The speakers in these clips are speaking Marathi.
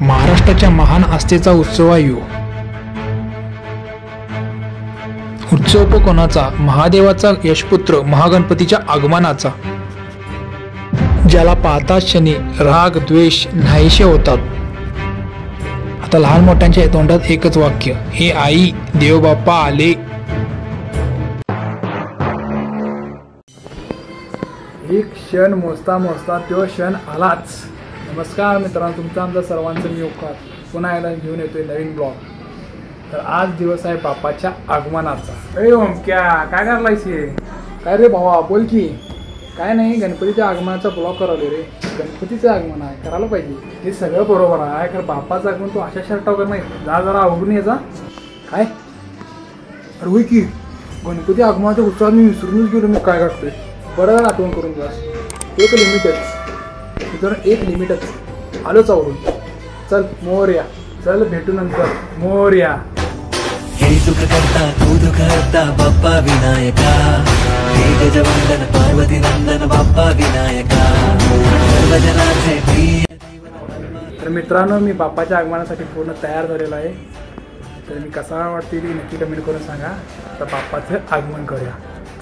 महाराष्ट्राच्या महान आस्थेचा उत्सव आहे. उत्सव कोणाचा? महादेवाचा यशपुत्र महागणपतीच्या आगमनाचा, ज्याला पाहताच क्षणी राग द्वेष नाहीसे होतात. आता लहान मोठ्यांच्या तोंडात एकच वाक्य, हे आई देवबाप्पा आले. एक क्षण मोजता मोजता तो क्षण आलाच. नमस्कार मित्रांनो, तुमचं आमचं सर्वांचं मी ओंकार पुन्हा एकदा घेऊन येतोय नवीन ब्लॉग. तर आज दिवस आहे बाप्पाच्या आगमनाचा. अरे ओमक्या, काय करायलायस? काय रे भावा, बोल की. काय नाही, गणपतीच्या आगमनाचा ब्लॉग करावले रे. गणपतीचं आगमन आहे, करायला पाहिजे. हे सगळं बरोबर आहे, खरं बाप्पाचं आगमन तू अशा शर्टावर नाही. जा जरा आवरून याचा. काय अरे होय की, गणपती आगमनाच्या उत्सवात मी विसरूनच गेलो. मी काय करतोय, बरं आठवण करून जास. एक लिमिटच, जर एक लिमिटच. आलोच आवरून. चल मोरया, चल भेटू नंतर. मोरया. हे सुख करता तू दुःख हरता बाप्पा विनायका, हे गजवंदन पार्वती नंदन बाप्पा विनायका, सर्वजनाचे प्रिय. तर मित्रांनो, मी बाप्पाच्या आगमनासाठी पूर्ण तयार झालेलो आहे. तर मी कसा वाटते ती नक्की कमेंट करून सांगा. तर बाप्पाचं आगमन करूया,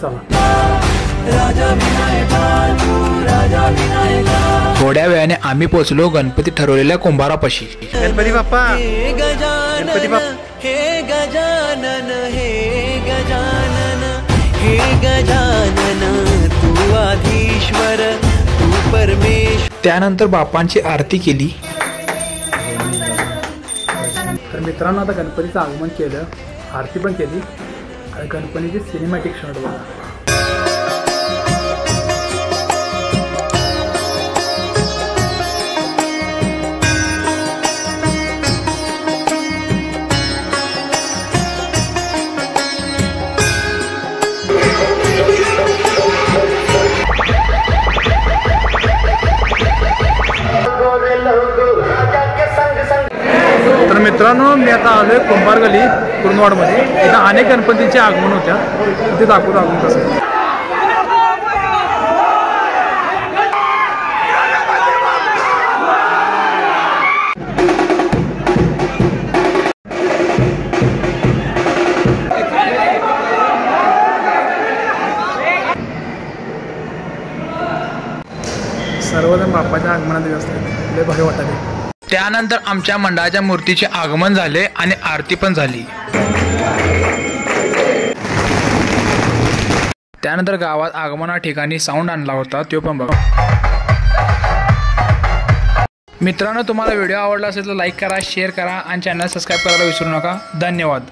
चला. थोड्या वेळाने आम्ही पोहोचलो गणपती ठरवलेल्या कुंभारापाशी. गणपती बाप्पा, हे गजानन, गणपती बाप्पा, हे गजानन, हे गजानन, हे गजानन, तू आधीश्वर, तू परमेश्वर. त्यानंतर बाप्पांची आरती केली. तर मित्रांनो, आता गणपतीचं आगमन केलं, आरती पण केली आणि गणपतीची सिनेमॅटिक शॉट बघा. तर मित्रांनो, मी आता आलोय कुंभार गली कुरुंदवाडमध्ये. इथं अनेक गणपतीचे आगमन होत्या, तिथे दाखवतो आगमन कसं. सर्वजण बाप्पाच्या आगमनात असतात, लय भारी वाटते. त्यानंतर आमच्या मंडळाच्या मूर्तीचे आगमन झाले आणि आरती पण झाली. त्यानंतर गावात आगमना ठिकाणी साऊंड आणला होता, तो पण बघा. मित्रांनो, तुम्हाला व्हिडिओ आवडला असेल तर लाईक करा, शेअर करा आणि चॅनल सबस्क्राईब करायला विसरू नका. धन्यवाद.